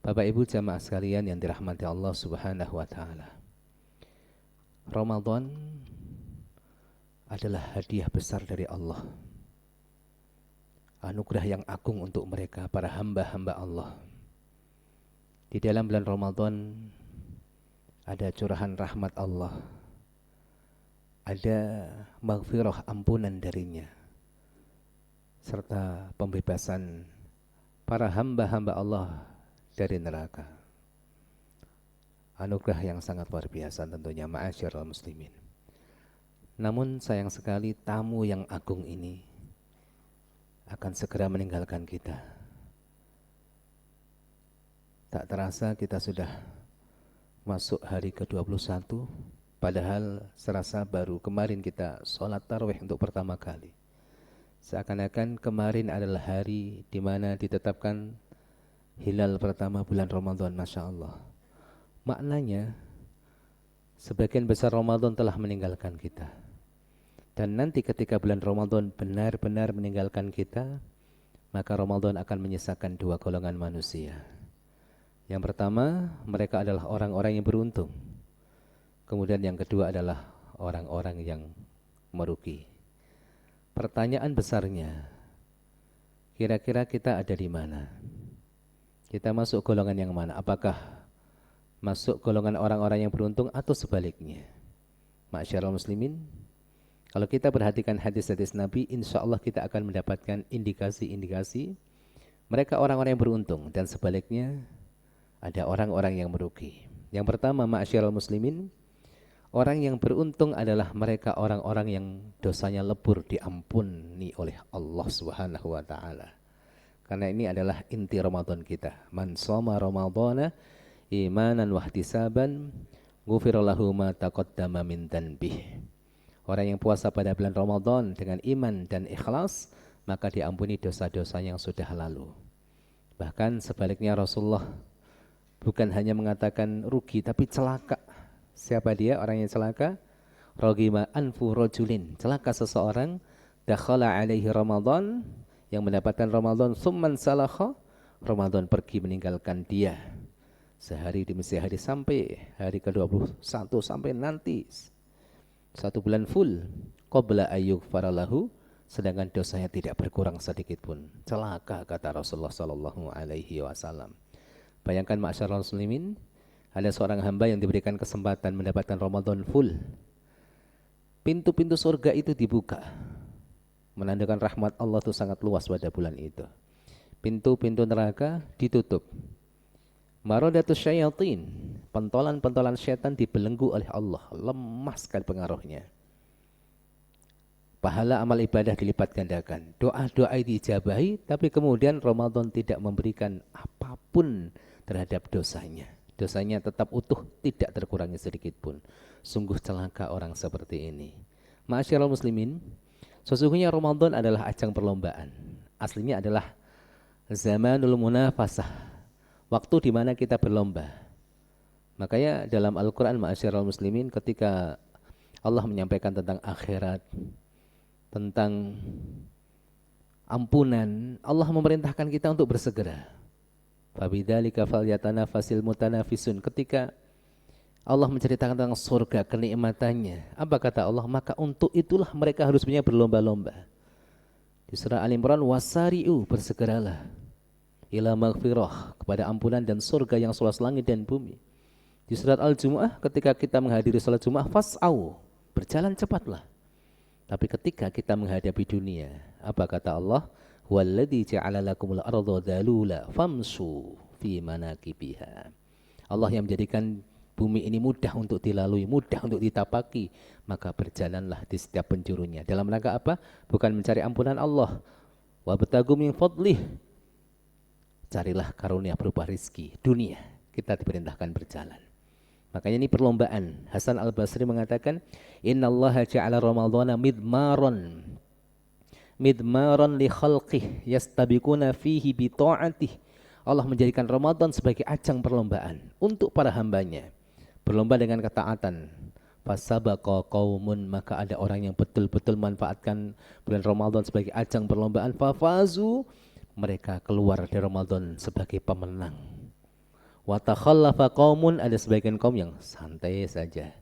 Bapak Ibu jamaah sekalian yang dirahmati Allah Subhanahu wa taala. Ramadan adalah hadiah besar dari Allah. Anugerah yang agung untuk mereka para hamba-hamba Allah. Di dalam bulan Ramadan ada curahan rahmat Allah. Ada maghfirah ampunan darinya. Serta pembebasan para hamba-hamba Allah dari neraka. Anugerah yang sangat luar biasa tentunya, ma'asyiral muslimin. Namun sayang sekali tamu yang agung ini akan segera meninggalkan kita. Tak terasa kita sudah masuk hari ke-21, padahal serasa baru kemarin kita sholat tarawih untuk pertama kali. Seakan-akan kemarin adalah hari di mana ditetapkan hilal pertama bulan Ramadan, Masya Allah. Maknanya sebagian besar Ramadan telah meninggalkan kita. Dan nanti ketika bulan Ramadan benar-benar meninggalkan kita, maka Ramadan akan menyisakan dua golongan manusia. Yang pertama, mereka adalah orang-orang yang beruntung. Kemudian yang kedua adalah orang-orang yang merugi. Pertanyaan besarnya, kira-kira kita ada di mana? Kita masuk golongan yang mana? Apakah masuk golongan orang-orang yang beruntung atau sebaliknya? Ma'asyiral muslimin, kalau kita perhatikan hadis-hadis Nabi, insya Allah kita akan mendapatkan indikasi-indikasi mereka orang-orang yang beruntung, dan sebaliknya ada orang-orang yang merugi. Yang pertama, ma'asyiral muslimin, orang yang beruntung adalah mereka orang-orang yang dosanya lebur, diampuni oleh Allah Subhanahu wa taala. Karena ini adalah inti Ramadan kita. Man shoma ramadhana imanan wahtisaban ghufira lahu ma taqaddama min dhanbih. Orang yang puasa pada bulan Ramadan dengan iman dan ikhlas, maka diampuni dosa-dosa yang sudah lalu. Bahkan sebaliknya Rasulullah bukan hanya mengatakan rugi, tapi celaka. Siapa dia orang yang celaka? Rogima anfu rojulin, celaka seseorang dakhala alaihi Ramadan, yang mendapatkan Ramadan, summan salakha, Ramadan pergi meninggalkan dia sehari demi sehari sampai hari ke-21, sampai nanti 1 bulan full, qabla ayyuk faralahu, sedangkan dosanya tidak berkurang sedikit pun. Celaka, kata Rasulullah sallallahu alaihi wasallam. Bayangkan ma'asyiral muslimin, ada seorang hamba yang diberikan kesempatan mendapatkan Ramadan full. Pintu-pintu surga itu dibuka, menandakan rahmat Allah itu sangat luas pada bulan itu. Pintu-pintu neraka ditutup. Maradatus syayatin, pentolan-pentolan syaitan dibelenggu oleh Allah, lemah sekali pengaruhnya. Pahala amal ibadah dilipat gandakan, doa-doa diijabahi, tapi kemudian Ramadan tidak memberikan apapun terhadap dosanya. Dosanya tetap utuh, tidak terkurangi sedikit pun. Sungguh celaka orang seperti ini. Ma'asyiral muslimin, sesungguhnya Ramadan adalah ajang perlombaan. Aslinya adalah zamanul munafasah, waktu di mana kita berlomba. Makanya dalam Al-Quran, ma'asyiral muslimin, ketika Allah menyampaikan tentang akhirat, tentang ampunan, Allah memerintahkan kita untuk bersegera. Fabidzalika falyatanafasil mutanafisun. Ketika Allah menceritakan tentang surga, kenikmatannya, apa kata Allah? Maka untuk itulah mereka harusnya berlomba-lomba. Di surah Al-Imran, wasari'u, bersegeralah ila maghfirah, kepada ampunan dan surga yang seluas langit dan bumi. Di surat Al-Jumu'ah, ketika kita menghadiri salat Jumu'ah, fas'au, berjalan cepatlah. Tapi ketika kita menghadapi dunia, apa kata Allah? Walladzi ja'ala lakumul arda dzalula famsu fi manakibiha. Allah yang menjadikan bumi ini mudah untuk dilalui, mudah untuk ditapaki, maka berjalanlah di setiap penjurunya. Dalam rangka apa? Bukan mencari ampunan Allah. Wabtagu min fadlih, carilah karunia berupa rizki dunia. Kita diperintahkan berjalan. Makanya ini perlombaan. Hasan Al-Basri mengatakan, innallaha ja'ala ramadhana midmaran li khalqih yastabiquna fihi bi ta'atih. Allah menjadikan Ramadan sebagai ajang perlombaan untuk para hambanya, berlomba dengan ketaatan. Fasabaqa qaumun, maka ada orang yang betul-betul manfaatkan bulan Ramadan sebagai ajang perlombaan. Fafazu, mereka keluar dari Ramadan sebagai pemenang. Wa takhallafa qaumun, ada sebagian kaum yang santai saja.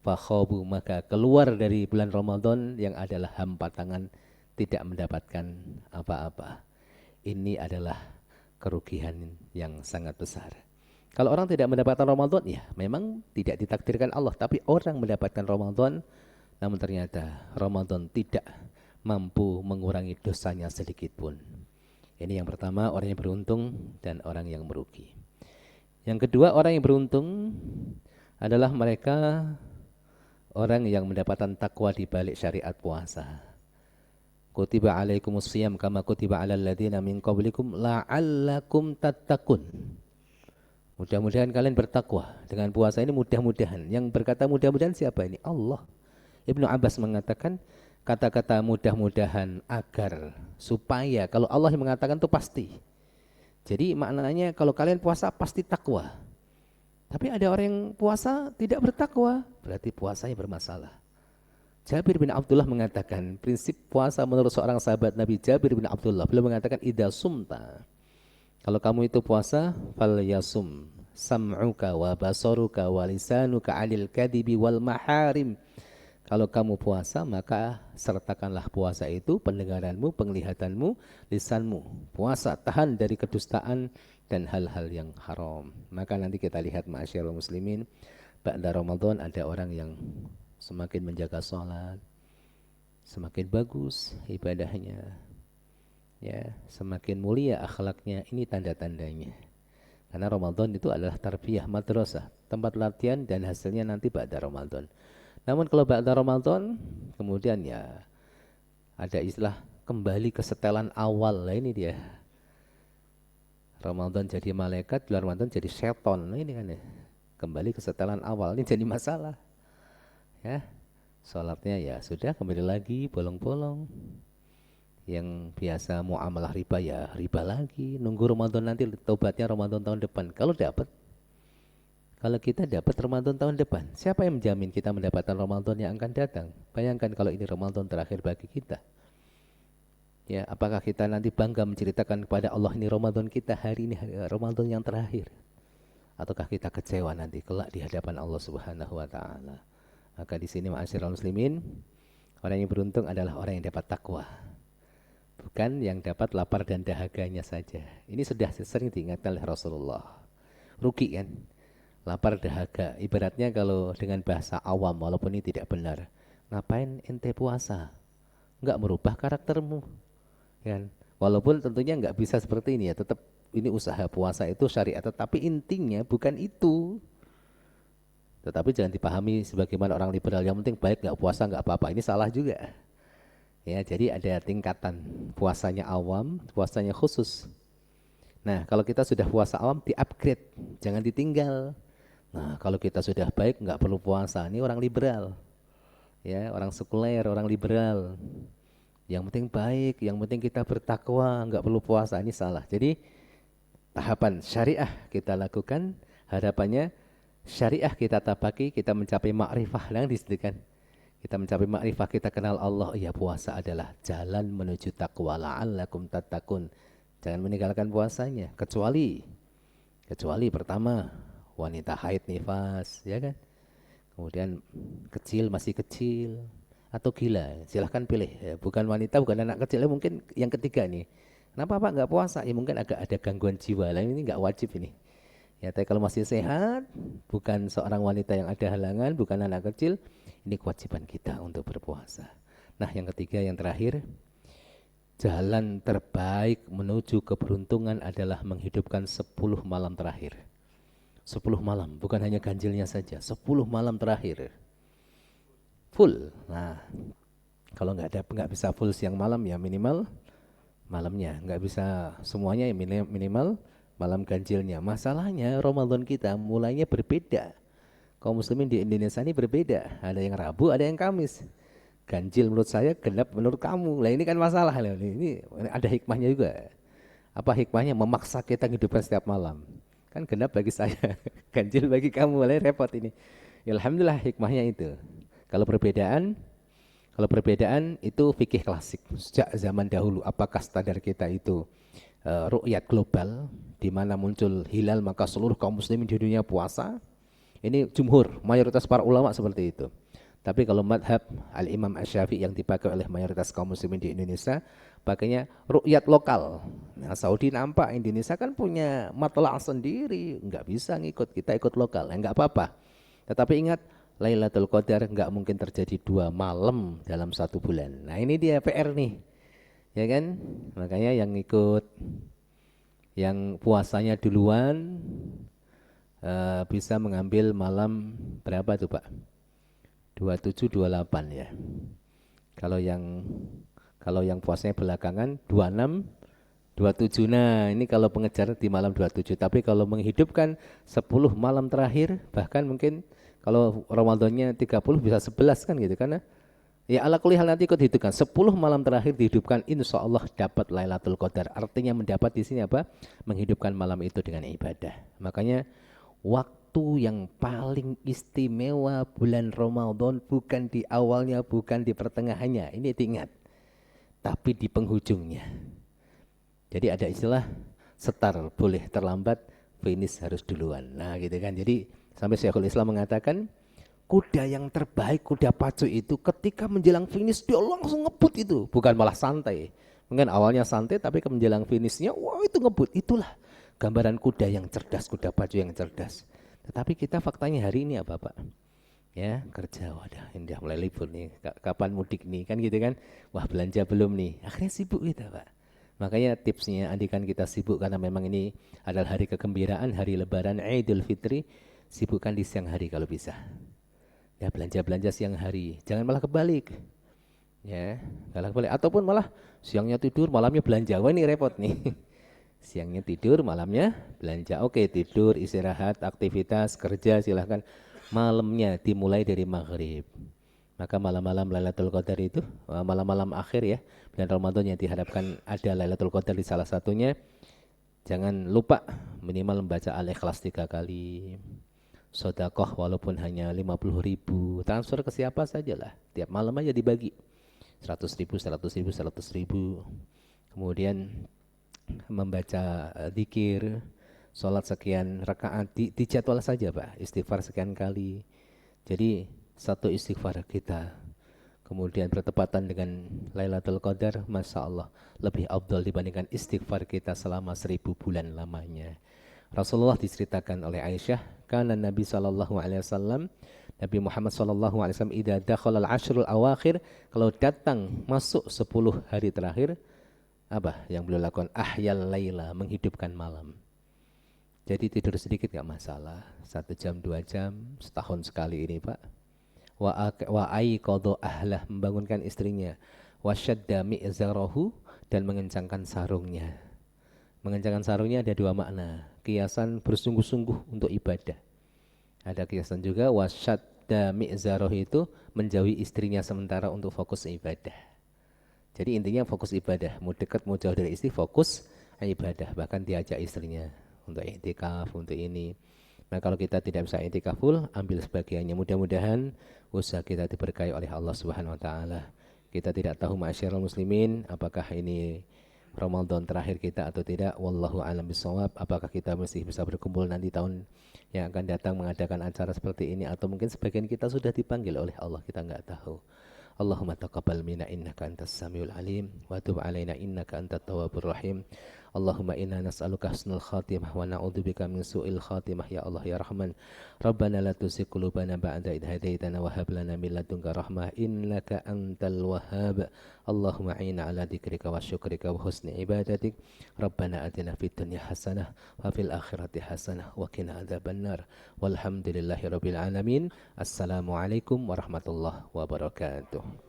Fakhabu, maka keluar dari bulan Ramadan yang adalah hampa tangan, tidak mendapatkan apa-apa. Ini adalah kerugian yang sangat besar. Kalau orang tidak mendapatkan Ramadan, ya memang tidak ditakdirkan Allah. Tapi orang mendapatkan Ramadan, namun ternyata Ramadan tidak mampu mengurangi dosanya sedikit pun. Ini yang pertama, orang yang beruntung dan orang yang merugi. Yang kedua, orang yang beruntung adalah mereka orang yang mendapatkan takwa di balik syariat puasa. Kutiba alaikumus shiyam kama kutiba alal ladzina min qablikum la'allakum tattaqun. Mudah-mudahan kalian bertakwa. Dengan puasa ini mudah-mudahan. Yang berkata mudah-mudahan siapa ini? Allah. Ibnu Abbas mengatakan kata-kata mudah-mudahan agar, supaya, kalau Allah yang mengatakan itu pasti. Jadi maknanya kalau kalian puasa pasti takwa. Tapi ada orang yang puasa tidak bertakwa, berarti puasanya bermasalah. Jabir bin Abdullah mengatakan, prinsip puasa menurut seorang sahabat Nabi Jabir bin Abdullah, beliau mengatakan idza sumta, kalau kamu itu puasa, fal yasum sam'uka wa basaruka wa lisanuka 'anil kadhibi wal maharim. Kalau kamu puasa, maka sertakanlah puasa itu pendengaranmu, penglihatanmu, lisanmu. Puasa tahan dari kedustaan dan hal-hal yang haram. Maka nanti kita lihat ma'asyiral muslimin, ba'da Ramadan ada orang yang semakin menjaga sholat, semakin bagus ibadahnya, ya, semakin mulia akhlaknya. Ini tanda-tandanya. Karena Ramadan itu adalah tarbiyah madrasah, tempat latihan dan hasilnya nanti ba'da Ramadan. Namun kalau ba'da Ramadan, kemudian ya ada istilah kembali ke setelan awal. Lah ini dia. Ramadan jadi malaikat, bulan Ramadan jadi seton. Nah ini kan ya. Kembali ke setelan awal, ini jadi masalah. Ya. Salatnya ya sudah kembali lagi bolong-bolong. Yang biasa muamalah riba ya riba lagi. Nunggu Ramadan nanti, tobatnya Ramadan tahun depan. Kalau kita dapat Ramadan tahun depan, siapa yang menjamin kita mendapatkan Ramadan yang akan datang? Bayangkan kalau ini Ramadan terakhir bagi kita. Ya, apakah kita nanti bangga menceritakan kepada Allah, ini Ramadan kita, hari ini Ramadan yang terakhir? Ataukah kita kecewa nanti kelak di hadapan Allah Subhanahu wa taala? Maka di sini ma'asyiral muslimin, orang yang beruntung adalah orang yang dapat takwa. Bukan yang dapat lapar dan dahaganya saja. Ini sudah sering diingatkan oleh Rasulullah. Rugi kan? Lapar dahaga, ibaratnya kalau dengan bahasa awam, walaupun ini tidak benar, ngapain ente puasa? Enggak merubah karaktermu, kan? Walaupun tentunya enggak bisa seperti ini ya, tetap ini usaha puasa itu syariat, tetapi intinya bukan itu. Tetapi jangan dipahami sebagaimana orang liberal, yang penting baik, enggak puasa enggak apa-apa. Ini salah juga. Ya, jadi ada tingkatan, puasanya awam, puasanya khusus. Nah, kalau kita sudah puasa awam, di-upgrade, jangan ditinggal. Nah, kalau kita sudah baik, nggak perlu puasa. Ini orang liberal, ya, orang sekuler, orang liberal. Yang penting baik, yang penting kita bertakwa, nggak perlu puasa. Ini salah. Jadi tahapan syariah kita lakukan, harapannya syariah kita tapaki, kita mencapai ma'rifah. Yang disebutkan, kita mencapai ma'rifah, kita kenal Allah. Ya, puasa adalah jalan menuju taqwa, la'allakum tattaqun. Jangan meninggalkan puasanya, kecuali pertama wanita haid nifas, ya kan? Kemudian masih kecil, atau gila, silahkan pilih. Ya, bukan wanita, bukan anak kecil, ya, mungkin yang ketiga nih. Kenapa Pak nggak puasa? Ya mungkin agak ada gangguan jiwa. Lah ini nggak wajib ini. Ya, tapi kalau masih sehat, bukan seorang wanita yang ada halangan, bukan anak kecil, ini kewajiban kita untuk berpuasa. Nah, yang ketiga, yang terakhir, jalan terbaik menuju keberuntungan adalah menghidupkan 10 malam terakhir. 10 malam, bukan hanya ganjilnya saja, 10 malam terakhir full. Nah, kalau nggak bisa full siang malam, ya minimal malamnya. Nggak bisa semuanya, ya minimal malam ganjilnya. Masalahnya Ramadan kita mulainya berbeda. Kaum muslimin di Indonesia ini berbeda. Ada yang Rabu, ada yang Kamis. Ganjil menurut saya, genap menurut kamu. Lah ini kan masalah. Ini ada hikmahnya juga. Apa hikmahnya? Memaksa kita hidupkan setiap malam. Kan genap bagi saya, ganjil bagi kamu, mulai repot ini. Ya, alhamdulillah hikmahnya itu. Kalau perbedaan itu fikih klasik sejak zaman dahulu. Apakah standar kita itu ru'yat global di mana muncul hilal maka seluruh kaum muslimin di dunia puasa. Ini jumhur, mayoritas para ulama seperti itu. Tapi kalau madhab Al-Imam Asy-Syafi'i yang dipakai oleh mayoritas kaum muslimin di Indonesia, pakainya ru'yat lokal. Nah, Saudi nampak, Indonesia kan punya matla' sendiri, nggak bisa ngikut, kita ikut lokal, nggak apa-apa. Tetapi ingat, Lailatul Qadar nggak mungkin terjadi 2 malam dalam 1 bulan. Nah ini dia PR nih, ya kan? Makanya yang ikut, yang puasanya duluan bisa mengambil malam berapa tuh Pak? 27, 28 ya. Kalau yang puasanya belakangan 26, 27. Nah, ini kalau pengejar di malam 27. Tapi kalau menghidupkan 10 malam terakhir, bahkan mungkin kalau Ramadannya 30 bisa 11 kan gitu kan. Ya ala kulli hal nanti ikut hitungkan 10 malam terakhir dihidupkan, insya Allah dapat Lailatul Qadar. Artinya mendapat di sini apa? Menghidupkan malam itu dengan ibadah. Makanya waktu yang paling istimewa bulan Ramadan bukan di awalnya, bukan di pertengahannya. Ini diingat. Tapi di penghujungnya. Jadi ada istilah setar boleh terlambat, finish harus duluan. Nah gitu kan. Jadi sampai Syekhul Islam mengatakan kuda yang terbaik, kuda pacu itu ketika menjelang finish dia langsung ngebut itu. Bukan malah santai. Mungkin awalnya santai tapi ke menjelang finishnya wah itu ngebut. Itulah gambaran kuda yang cerdas, kuda pacu yang cerdas. Tetapi kita faktanya hari ini apa Pak? Ya kerja, wadah ini udah mulai libur nih, kapan mudik nih kan gitu kan. Wah belanja belum nih, akhirnya sibuk kita Pak. Makanya tipsnya andikan kita sibuk karena memang ini adalah hari kegembiraan, hari lebaran Idul Fitri, sibukkan di siang hari kalau bisa. Ya belanja-belanja siang hari, jangan malah kebalik. Ya, malah kebalik ataupun malah siangnya tidur, malamnya belanja. Wah ini repot nih. Siangnya tidur, malamnya belanja. Oke, tidur, istirahat, aktivitas, kerja silahkan. Malamnya dimulai dari maghrib. Maka malam-malam Lailatul Qadar itu, malam-malam akhir ya, bulan Ramadan yang diharapkan ada Lailatul Qadar di salah satunya. Jangan lupa minimal membaca Al-Ikhlas 3 kali. Sedekah walaupun hanya 50.000. Transfer ke siapa sajalah. Tiap malam aja dibagi. 100.000, 100.000, 100.000. Kemudian membaca zikir, sholat sekian rakaat, dijadwal saja Pak, istighfar sekian kali. Jadi satu istighfar kita kemudian bertepatan dengan Lailatul Qadar, Masya Allah lebih afdal dibandingkan istighfar kita selama 1000 bulan lamanya. Rasulullah diceritakan oleh Aisyah, karena Nabi SAW, Nabi Muhammad SAW idza dakhala al-ashrul awakhir, kalau datang masuk 10 hari terakhir, apa yang beliau lakukan? Ahyal laila, menghidupkan malam. Jadi tidur sedikit gak masalah, 1 jam 2 jam, setahun sekali ini Pak. Wa aiqadha ahlah, membangunkan istrinya. Wa syadda mi'zarahu, dan mengencangkan sarungnya. Mengencangkan sarungnya ada 2 makna. Kiasan bersungguh-sungguh untuk ibadah. Ada kiasan juga wa syadda mi'zarahu itu menjauhi istrinya sementara untuk fokus ibadah. Jadi intinya fokus ibadah, mau dekat mau jauh dari istri fokus ibadah. Bahkan diajak istrinya untuk i'tikaf, untuk ini. Nah kalau kita tidak bisa i'tikaf full, ambil sebagiannya. Mudah-mudahan usaha kita diberkahi oleh Allah Subhanahu Wa Taala. Kita tidak tahu ma'asyiral muslimin, apakah ini Ramadan terakhir kita atau tidak. Wallahu a'lam bishawab. Apakah kita masih bisa berkumpul nanti tahun yang akan datang mengadakan acara seperti ini, atau mungkin sebagian kita sudah dipanggil oleh Allah, kita nggak tahu. Allahumma taqabbal minna innaka antas samiul alim wa tub alaina innaka antat tawwabur rahim. Allahumma inna nas'aluka husnul khatimah wa na'udzubika min su'il khatimah ya Allah ya Rahman. Rabbana la tuzigh qulubana ba'da idh hadaitana wa hab lana min ladunka rahmah innaka antal wahhab. Allahumma a'inna ala dzikrika wa syukrika wa husni ibadatik. Rabbana atina fid dunya hasanah wa fil akhirati hasanah wa qina adzabannar. Walhamdulillahirabbil alamin. Assalamualaikum warahmatullahi wabarakatuh.